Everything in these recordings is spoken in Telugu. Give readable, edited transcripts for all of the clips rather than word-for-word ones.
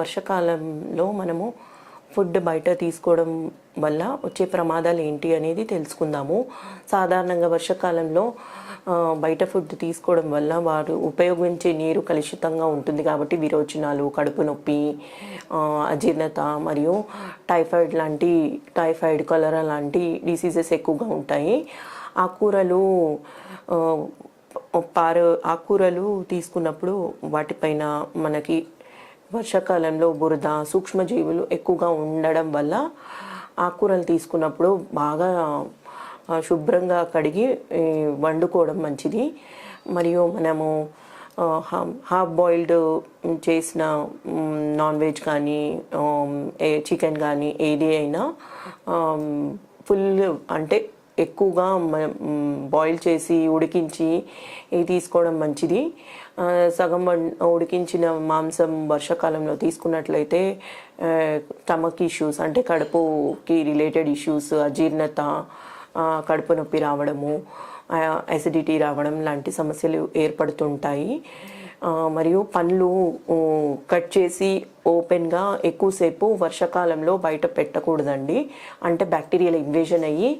వర్షాకాలంలో మనము ఫుడ్ బయట తీసుకోవడం వల్ల వచ్చే ప్రమాదాలు ఏంటి అనేది తెలుసుకుందాము. సాధారణంగా వర్షాకాలంలో బయట ఫుడ్ తీసుకోవడం వల్ల వారు ఉపయోగించే నీరు కలుషితంగా ఉంటుంది కాబట్టి విరోచనాలు, కడుపు నొప్పి, అజీర్ణత మరియు టైఫాయిడ్, కలరా లాంటి డిసీజెస్ ఎక్కువగా ఉంటాయి. ఆకుకూరలు తీసుకున్నప్పుడు వాటిపైన మనకి వర్షాకాలంలో బురద, సూక్ష్మజీవులు ఎక్కువగా ఉండడం వల్ల ఆకుకూరలు తీసుకున్నప్పుడు బాగా శుభ్రంగా కడిగి వండుకోవడం మంచిది. మరియు మనము హాఫ్ బాయిల్డ్ చేసిన నాన్ వెజ్ కానీ చికెన్ కానీ ఏది అయినా ఫుల్ అంటే ఎక్కువగా బాయిల్ చేసి ఉడికించి తీసుకోవడం మంచిది. సగం ఉడికించిన మాంసం వర్షాకాలంలో తీసుకున్నట్లయితే స్టమక్ ఇష్యూస్ అంటే కడుపుకి రిలేటెడ్ ఇష్యూస్, అజీర్ణత, కడుపు నొప్పి రావడము, అసిడిటీ రావడం లాంటి సమస్యలు ఏర్పడుతుంటాయి. మరియు పండ్లు కట్ చేసి ఓపెన్గా ఎక్కువసేపు వర్షాకాలంలో బయట పెట్టకూడదండి. అంటే బ్యాక్టీరియల్ ఇన్వేజన్ అయ్యి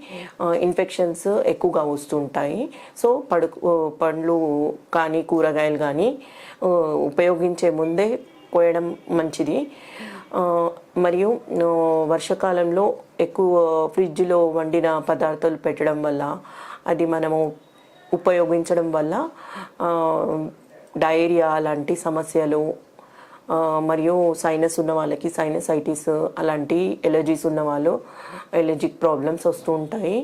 ఇన్ఫెక్షన్స్ ఎక్కువగా వస్తుంటాయి. సో పండ్లు కానీ కూరగాయలు కానీ ఉపయోగించే ముందే కోయడం మంచిది. మరియు వర్షాకాలంలో ఎక్కువ ఫ్రిడ్జ్లో వండిన పదార్థాలు పెట్టడం వల్ల అది మనము ఉపయోగించడం వల్ల డయేరియా లాంటి సమస్యలు, మరియు సైనస్ ఉన్న వాళ్ళకి సైనసైటిస్, అలాంటి ఎలర్జీస్ ఉన్న వాళ్ళు ఎలర్జిక్ ప్రాబ్లమ్స్ వస్తూ ఉంటాయి.